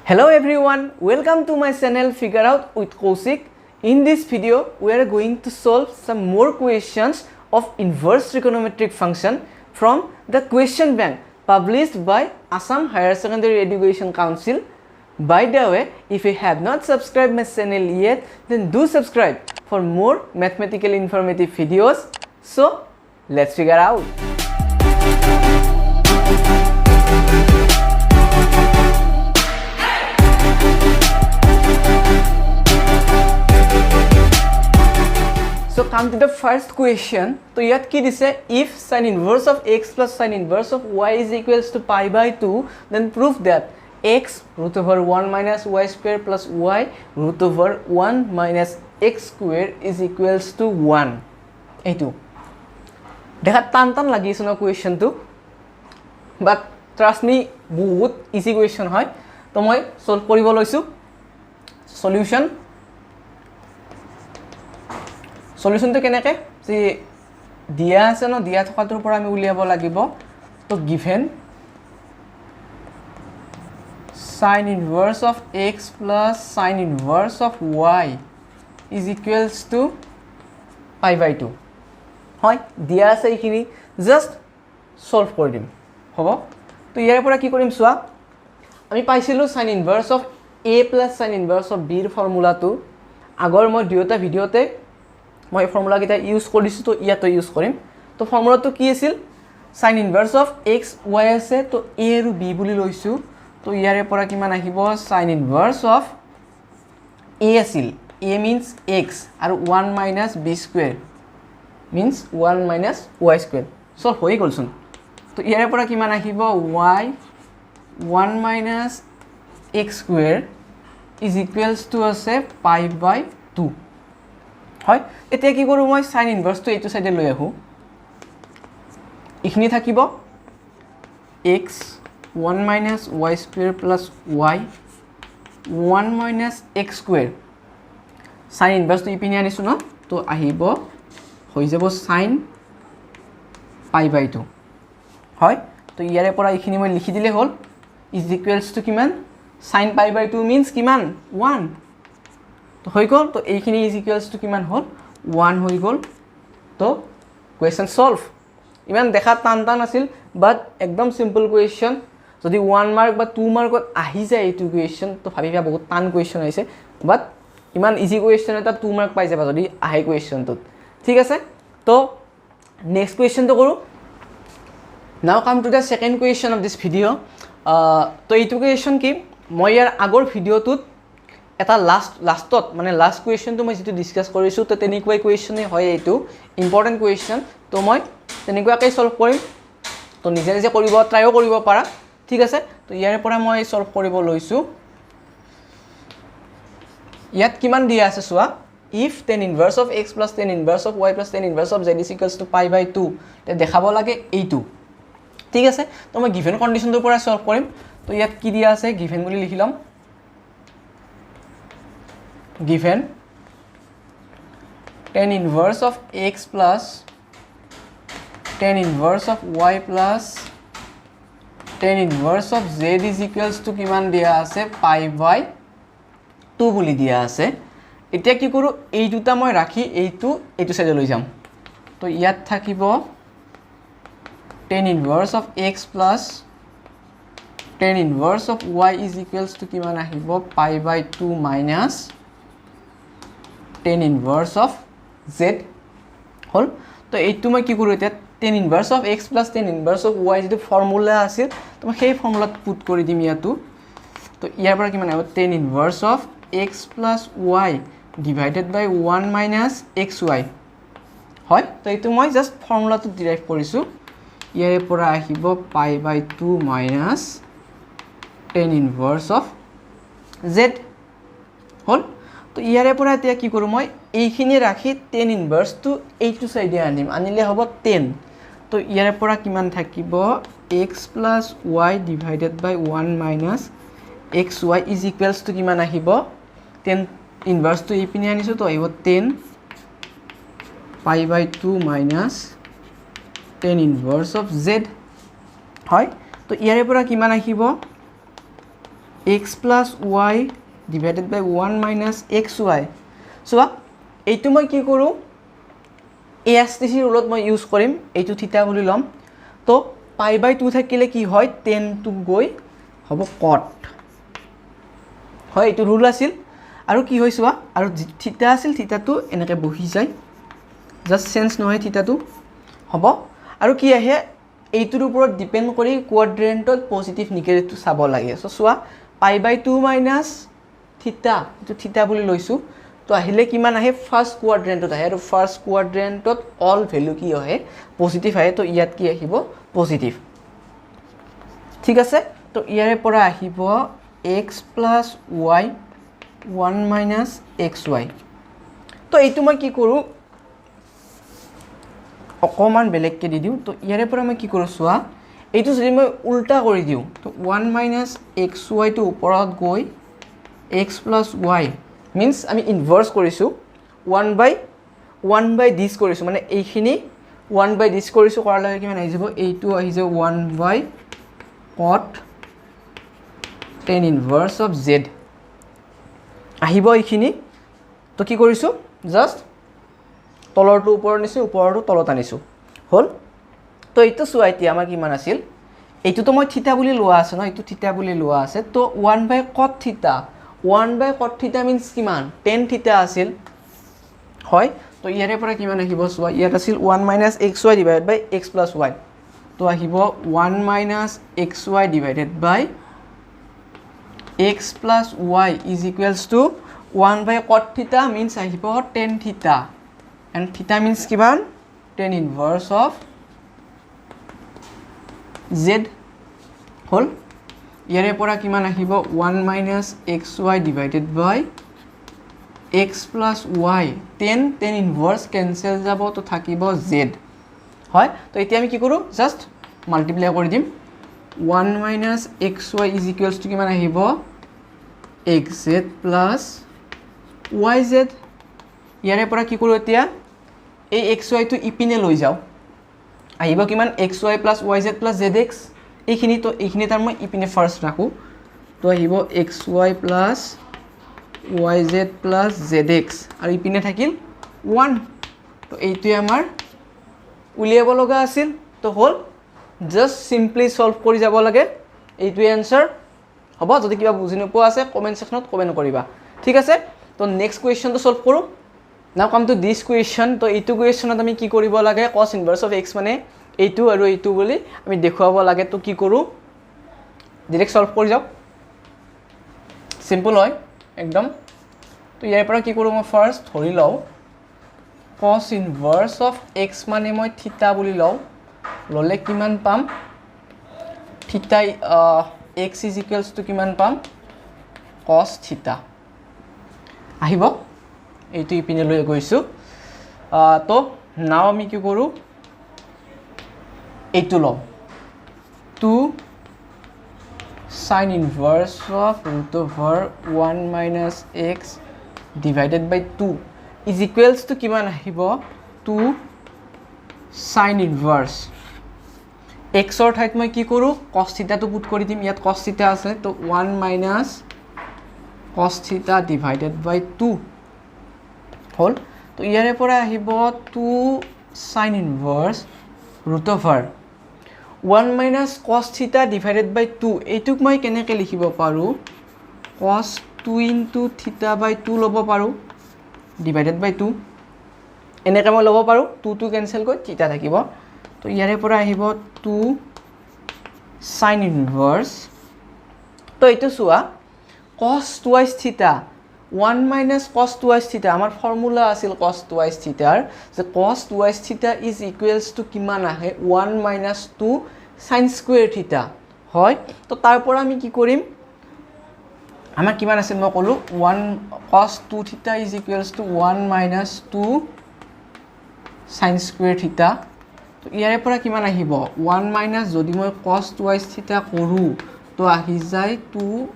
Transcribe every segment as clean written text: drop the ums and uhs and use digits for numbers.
Hello everyone, welcome to my channel Figure Out with KouShik. In this video, we are going to solve some more questions of inverse trigonometric function from the question bank published by Assam Higher Secondary Education Council. By the way, if you have not subscribed my channel yet, then do subscribe for more mathematical informative videos. So, let's figure out. So come to the first question. So yet ki dise if sin inverse of x plus sin inverse of y is equals to pi by 2, then prove that x root over 1 minus y square plus y root over 1 minus x square is equals to 1. Etu dekha tan lagi isona question tu, but trust me bahut easy question hoy. To moi solve koribo loisu. Solution to keneke si dia ase no dia thakatur pora ami uliabo lagibo. To given sin inverse of x plus sin inverse of y is equals to pi by 2 hoy dia ase ikini just solve kori dim hobo. To yare pora ki korim swa ami paisilu sin inverse of a plus sin inverse of b formula tu agor moi duota video te মই formula কিটা use কৰিছো। তো ইয়াতো use কৰিম। তো ফর্মুলাটো কি আছিল sin inverse of x y আছে তো a আৰু b বুলি লৈছো। তো ইয়াৰে পৰা কিমান আহিব sin inverse of a আছিল a means x আৰু 1 minus b square means 1 minus y square so হৈ গলছন। তো ইয়াৰে পৰা কিমান আহিব y 1 minus x square is equals to আছে pi by 2 হয়। এতিয়া কি কৰো মই sin inverse তো এইটো সাইডে লৈ আহু। ইখনি থাকিব x 1 minus y square plus y 1 minus x square sin inverse তো ইপিনে আনিছো ন। তো আহিব হৈ যাব sin pi by 2 হয়। তো ইয়াৰে পৰা ইখনি মই লিখি দিলে হল is equals to কিমান sin pi by 2 means কিমান 1 তো হৈ গল। তো এইখিনি is equals to কিমান হল 1 হৈ গল। তো question solve ইমান দেখা টান আছিল বাট একদম সিম্পল question। যদি 1 মার্ক বা 2 মার্কত আহি যায় এইটো question তো ভাবিবা বহুত টান question হৈছে বাট ইমান ইজি question এটা 2 মার্ক পাই যাবা যদি আহে question তো ঠিক আছে। তো নেক্সট question তো কৰো। Now come to the second question of this video. তো এইটো question কি মই ইয়াৰ আগৰ ভিডিওটোত এটা লাষ্টত মানে লাষ্ট কুৱেশ্যন তো মই যেটো ডিসকাস কৰিছো তো তেনেকুৱাই কুৱেশ্যন হয় এইটো ইম্পৰ্টেন্ট কুৱেশ্যন। তো মই তেনেকুৱাকৈ সলভ কৰিম। তো নিজে নিজে কৰিব ট্ৰাইও কৰিব পাৰা ঠিক আছে। তো ইয়াৰ পৰা মই সলভ কৰিব লৈছো। ইয়াত কিমান দিয়া আছে চোৱা if tan inverse of x plus tan inverse of y plus tan inverse of z is equals to pi by 2 তে দেখাব লাগে এইটো ঠিক আছে। তো মই গিভেন কন্ডিশনটোৰ পৰা সলভ কৰিম। তো ইয়াত কি দিয়া আছে গিভেন বুলি লিখিলাম given tan inverse of x plus tan inverse of y plus tan inverse of z is equals to কিমান দিয়া আছে pi by 2 বুলি দিয়া আছে। এতিয়া কি কৰো এই দুটা মই ৰাখি এইটো সাইডে লৈ যাম। তো ইয়াত থাকিব tan inverse of x plus tan inverse of y is equals to কিমান আহিব pi by 2 minus tan inverse of z হল। তো এইটো মই কি কৰো এতিয়া tan inverse of x plus tan inverse of y যেটো ফর্মুলা আছিল তো মই সেই ফর্মুলাত পুট কৰি দিম ইয়াতো। তো ইয়াৰ পৰা কিমান আহিব tan inverse of x plus y divided by 1 minus xy হয়। তো এইটো মই জাস্ট ফর্মুলাটো ডিরাইভ কৰিছো। ইয়াৰ পৰা আহিব pi by 2 minus tan inverse of z হল। তো ইয়াৰে পৰা এতিয়া কি কৰো মই এইখিনি ৰাখি tan inverse টো এইটো সাইডে আনিম আনিলে হ'ব 10। তো ইয়াৰে পৰা কিমান থাকিব x plus y divided by 1 minus xy is equals to কিমান আহিব 10 inverse টো ইপিনে আনিছো তো আহিব 10 pi by 2 minus tan inverse of z হয়। তো ইয়াৰে পৰা কিমান আহিব x plus y divided by 1 minus xy চোৱা এইটো মই কি কৰো AHSEC ৰুলত মই ইউজ কৰিম এইটো থিতা বুলি লম তো পাই বাই 2 থাকিলে কি হয় tan টো গৈ হ'ব cot হয় এইটো ৰুল আছিল আৰু কি হয় চোৱা আৰু থিতা আছিল থিতাটো এনেকৈ বহি যায় জাস্ট চেঞ্জ নহয় থিতাটো হ'ব আৰু কি আহে এইটোৰ ওপৰত ডিপেন্ড কৰি কোৱাড্ৰেন্টত পজিটিভ নিগেটিভটো চাব লাগে সো চোৱা পাই বাই 2 মাইনাস থিতা এটো থিতা বুলি লৈছো তো আহিলে কিমান আহে ফার্স্ট কোয়াড্রেন্টত আহে আৰু ফার্স্ট কোয়াড্রেন্টত অল ভ্যালু কি হয় পজিটিভ আহে তো ইয়াত কি আহিব পজিটিভ ঠিক আছে তো ইয়াৰে পৰা আহিব x plus y 1 minus xy তো এইটো মই কি কৰো অকমান বেলেগকে দি দিও তো ইয়াৰে পৰা মই কি কৰো চোৱা এইটো যদি মই উল্টা কৰি দিও তো 1 minus xy টো ওপৰত গৈ x plus y means আমি ইনভাৰ্স কৰিছো 1 by this কৰিছো মানে এইখিনি 1 by this কৰিছো কৰাৰ লগে কিমান আহি যাব এইটো আহি যাব 1 by cot tan inverse of z আহিব এইখিনি তো কি কৰিছো জাস্ট তলৰটো ওপৰত নিছো ওপৰটো তলত আনিছো হল তো এইটো চোৱা এতিয়া আমাৰ কিমান আছিল এইটো তো মই থিতা বুলি লোৱা আছে ন এইটো থিতা বুলি লোৱা আছে তো 1 by cot theta 1 by cot theta means কিমান tan theta আছিল হয় তো ইয়াৰে পৰা কিমান আহিব সোৱা ইয়াত আছিল 1 minus xy divided by x plus y তো আহিব 1 minus xy divided by x plus y is equals to 1 by cot theta means আহিব tan theta and theta means কিমান tan inverse of z হল ইয়াৰে পৰা কিমান আহিব 1 minus xy divided by x plus y tan inverse cancel যাব তো থাকিব z হয় তো এতিয়া আমি কি কৰো জাস্ট মাল্টিপ্লাই কৰি দিম 1 minus xy is equals to কিমান আহিব xz plus yz ইয়াৰে পৰা কি কৰো এতিয়া এই xy টো ইপিনে লৈ যাও আহিব কিমান xy plus yz plus zx এইখিনি তো এইখিনি তাৰ মই ইপিনে ফাৰ্স্ট ৰাখো তো আহিব xy plus yz plus zx আৰু ইপিনে থাকিল 1 তো এইটোই আমাৰ উলিয়াব লগা আছিল তো হল জাস্ট সিম্পলি সলভ কৰি যাব লাগে এইটোই আনসাৰ হ'ব যদি কিবা বুজি নোপোৱা আছে কমেন্ট সেকশনত কমেন্ট কৰিবা ঠিক আছে তো নেক্সট কোৱেশ্চন তো সলভ কৰো নাও কাম টু দিস কোৱেশ্চন তো এইটো কোৱেশ্চনত আমি কি কৰিব লাগে cos ইনভাৰ্স অফ x মানে এইটো আৰু এইটো বুলি আমি দেখুৱাব লাগে তো কি কৰো ডাইৰেক্ট সলভ কৰি যাও সিম্পল হয় একদম তো ইয়াৰ পৰা কি কৰো মই ফাৰ্স্ট ধৰি লও cos ইনভার্স অফ x মানে মই থিতা বুলি লও ললে কিমান পাম থিতা x is equals to কিমান পাম cos থিতা আহিব এইটো ইপিনে লৈ গৈছো তো নাও আমি কি কৰো এইটো লও 2 sin inverse of root over 1 minus x divided by 2 is equals to কিমান আহিব 2 sin inverse x or ঠাইত মই কি কৰো cos theta টো পুট কৰি দিম ইয়াত cos theta আছে তো 1 minus cos theta divided by 2 হল তো ইয়াৰে পৰা আহিব 2 sin inverse root over 1 minus cos theta divided by 2 এইটুক মই কেনেকৈ লিখিব পাৰো cos 2 into theta by 2 লব পাৰো divided by 2 এনেকৈ মই লব পাৰো 2 2 কেনসেল কৰি theta থাকিব তো ইয়াৰে পৰা আহিব 2 sin inverse তো এইটো চোৱা cos twice theta 1 minus cos twice theta আমাৰ ফৰ্মুলা আছিল cos twice theta যে cos twice theta is equals to কিমান আহে 1 minus 2 sin square theta হয় তো তাৰ পৰা আমি কি কৰিম আমাৰ কিমান আছিল মই কলো 1 cos 2 theta is equals to 1 minus 2 sin square theta তো ইয়াৰে পৰা কিমান আহিব 1 minus যদি মই cos twice theta কৰো তো আহি যায় 2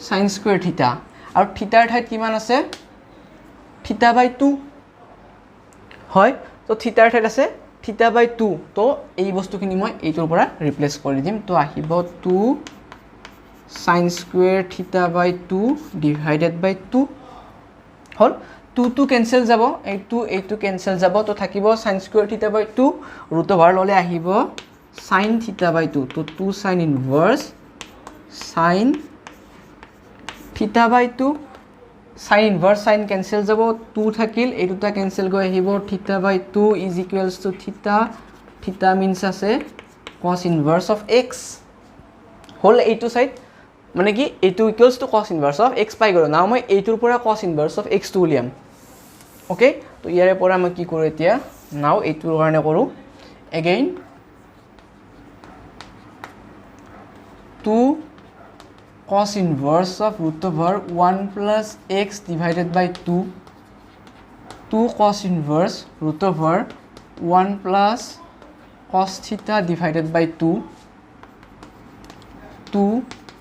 sin square theta আৰু থিটাৰ ঠাইত কিমান আছে থিটা বাই 2 হয় তো থিটাৰ ঠাইত আছে থিটা বাই 2 তো এই বস্তুখিনি মই এইটোৰ পৰা ৰিপ্লেস কৰি দিম তো আহিব 2 sin square theta by 2 divided by 2 hall 2 cancel যাব এইটো cancel যাব তো থাকিব sin square theta by 2 root over ললে আহিব sin theta by 2 তো 2 sin inverse sin theta by 2 sin inverse sin cancel যাব 2 থাকিল এই দুটা cancel গৈ আহিব theta by 2 is equals to theta means আছে cos inverse of x হল এইটো সাইড মানে কি এইটো equals to cos inverse of x পাই গলো নাও মই এইটোৰ পৰা cos inverse of x টো উলিয়াম ওকে তো ইয়াৰে পৰা মই কি কৰো এতিয়া নাও এইটোৰ কাৰণে কৰো again 2 cos inverse of root over 1 plus x divided by 2 cos inverse root over 1 plus cos theta divided by 2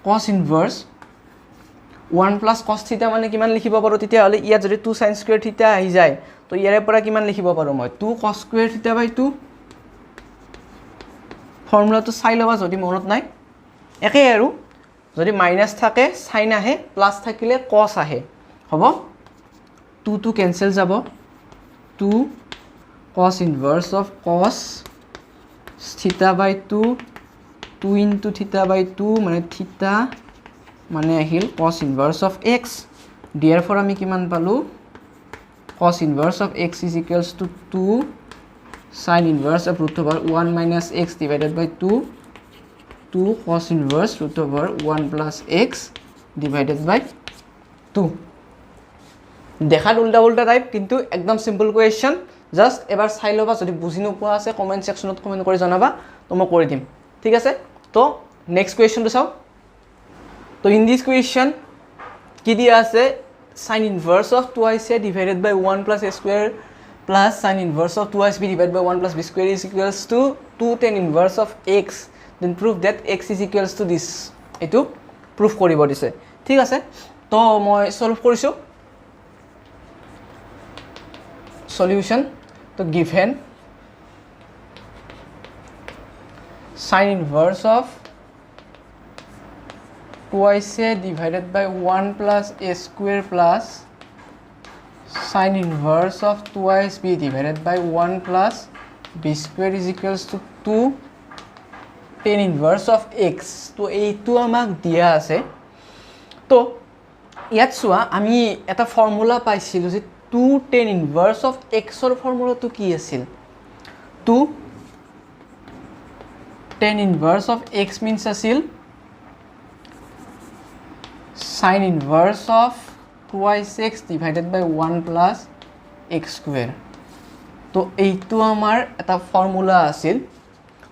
cos inverse 1 plus cos theta মানে কিমান লিখিব পাৰো তেতিয়া হলে ইয়া যদি 2 sin square theta আহি যায় তো ইয়াৰে পৰা কিমান লিখিব পাৰো মই 2 cos square theta by 2 ফৰ্মুলাটো চাই লবা যদি মনত নাই একে আৰু যদি মাইনাস থাকে sin আহে প্লাস থাকিলে cos আহে হ'ব 2 cancel যাব 2 cos inverse of cos theta by 2 2 into theta by 2 মানে theta মানে আহিল cos inverse of x therefore আমি কিমান পালো cos inverse of x is equals to 2 sin inverse of root over 1 minus x divided by 2 cos inverse root over 1 plus x divided by 2 দেখাত উল্টা উল্টা type কিন্তু একদম সিম্পল কোয়েশ্চন জাস্ট এবাৰ চাই লবা যদি বুজি নোপোৱা আছে কমেন্ট সেকশনত কমেন্ট কৰি জনাবা তো মই কৰি দিম ঠিক আছে তো নেক্সট কোয়েশ্চন তো চাও তো ইন দিস কোয়েশ্চন কি দিয়া আছে sin inverse of 2a divided by 1 plus a square plus sin inverse of 2ab divided by 1 plus b square is equals to 2 tan inverse of x then prove that x is equals to this etu proof koribo dise ঠিক আছে তো মই solve কৰিছো solution to given sin inverse of 2a divided by 1 plus a square plus sin inverse of 2ab divided by 1 plus b square is equals to 2 tan inverse of x তো এইটো আমাক দিয়া আছে তো ইয়াত সোয়া আমি এটা ফর্মুলা পাইছিলো যে 2 tan inverse of x or formula to কি আছিল 2 tan inverse of x means আছিল sin inverse of 2x divided by 1 plus x square তো এইটো আমাৰ এটা ফৰ্মুলা আছিল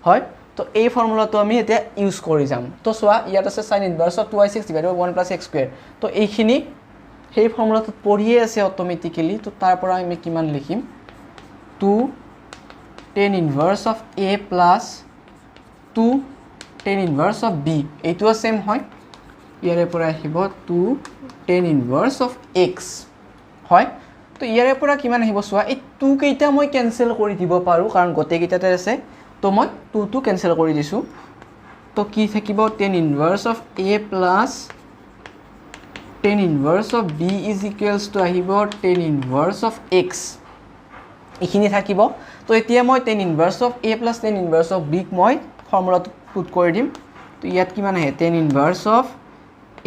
হয় তো এই ফৰ্মুলাটো আমি এতিয়া ইউজ কৰি যাম তো সোয়া ইয়াত আছে sin inverse of 2x divided by 1 plus x square তো এইখিনি সেই ফর্মুলাটো পঢ়িয়ে আছে অটোমেটিক্যালি তো তাৰ পৰা আমি কিমান লিখিম 2 tan inverse of a plus 2 tan inverse of b এইটো সেম হয় ইয়াৰে পৰা আহিব 2 tan inverse of x হয় তো ইয়াৰে পৰা কিমান আহিব সোৱা এই 2 কেইটা মই ক্যান্সেল কৰি দিব পাৰো কাৰণ গতে কেইটাতে আছে তো মই 2 ক্যান্সেল কৰি দিছো তো কি থাকিব tan inverse of a plus tan inverse of b is equals to আহিব tan inverse of x এখিনি থাকিব তো এতিয়া মই tan inverse of a plus tan inverse of b মই ফর্মুলাটো পুট কৰি দিম তো ইয়াত কিমান আহে tan inverse of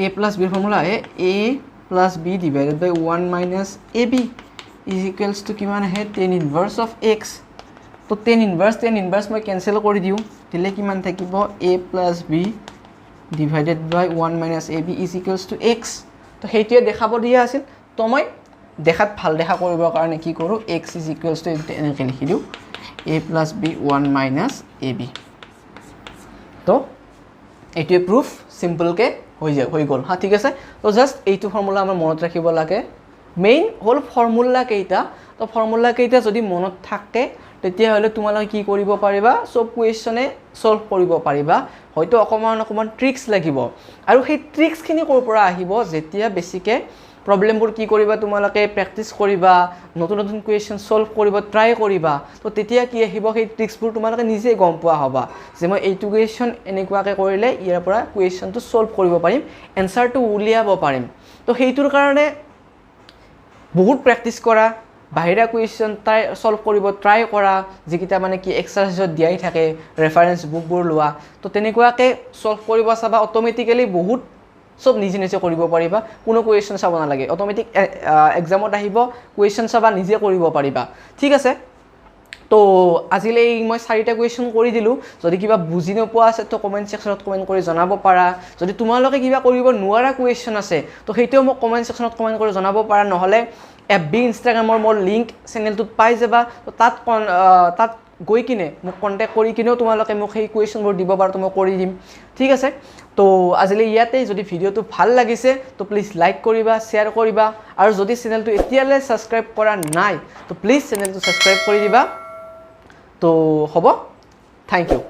a plus b formula আহে a plus b divided by 1 minus ab is equals to কিমান আহে tan inverse of x তো tan inverse মই ক্যান্সেল কৰি দিও দিলে কিমান থাকিব a plus b divided by 1 minus ab is equals to x তো হেইটোৱে দেখাব দিয়া আছিল তো মই দেখাত ভাল দেখা কৰিব কাৰণে কি কৰো x is equals to এনেকৈ লিখি দিও a plus b 1 minus ab তো এইটোৱে proof simple কে হৈ গল হা ঠিক আছে তো জাস্ট এইটো ফর্মুলা আমাৰ মনত ৰাখিব লাগে মেইন হল ফৰ্মুলা কেইটা তো ফৰ্মুলা কেইটা যদি মনত থাকে তেতিয়া হলে তোমালোকে কি কৰিব পাৰিবা সব কোৱেশ্চনে সলভ কৰিব পাৰিবা হয়তো অকমান ট্ৰিক্স লাগিব আৰু সেই ট্ৰিক্স খিনি কৰ পৰা আহিব যেতিয়া বেছিকে প্ৰবলেমবোৰ কি কৰিবা তোমালোকে প্ৰেক্টিস কৰিবা নতুন নতুন কুৱেশ্যন সলভ কৰিব ট্ৰাই কৰিবা তো তেতিয়া কি আহিব সেই ট্ৰিক্সবোৰ তোমালোকে নিজে গম পোৱা হ'বা যে মই এইটো কুৱেশ্যন এনেকুৱাকৈ কৰিলে ইয়াৰ পৰা কুৱেশ্যনটো সলভ কৰিব পাৰিম এনসাৰটো উলিয়াব পাৰিম তো সেইটোৰ কাৰণে বহুত প্ৰেক্টিস কৰা বাহিৰা কুৱেশ্যন ট্ৰাই সলভ কৰিব ট্ৰাই কৰা যিকিটা মানে কি এক্সাৰসাইজত দিয়াই থাকে ৰেফাৰেন্স বুকবোৰ লোৱা তো তেনেকুৱাকৈ সলভ কৰিব চাবা অটোমেটিক্যালি বহুত সব নিজে নিজে কৰিব পাৰিবা কোনো কুৱেশ্যন চাব নালাগে অটোমেটিক এক্সামত আহিব কুৱেশ্যন চাবা নিজে কৰিব পাৰিবা ঠিক আছে তো আজিলৈ মই 4টা কুৱেশ্যন কৰি দিলো যদি কিবা বুজি নোপোৱা আছে তো কমেন্ট সেকশনত কমেন্ট কৰি জনাব পাৰা যদি তোমালোকে কিবা কৰিব নোৱাৰা কুৱেশ্যন আছে তো সেইটোও মোক কমেন্ট সেকশনত কমেন্ট কৰি জনাব পাৰা নহলে FB ইনষ্টাগ্ৰামৰ মোৰ লিংক চেনেলটোত পাই যাবা তো তাত গৈ কিনে মোক কন্টাক্ট কৰি কিনেও তোমালোকে মোক সেই কুৱেশ্যনবোৰ দিব পাৰা তো মই কৰি দিম ঠিক আছে তো আজিলৈ ইয়াতে যদি ভিডিওটো ভাল লাগিছে তো প্লিজ লাইক কৰিবা শেয়াৰ কৰিবা আৰু যদি চেনেলটো এতিয়ালৈ সাবস্ক্ৰাইব কৰা নাই তো প্লিজ চেনেলটো সাবস্ক্ৰাইব কৰি দিবা তো হ'ব থ্যাংক ইউ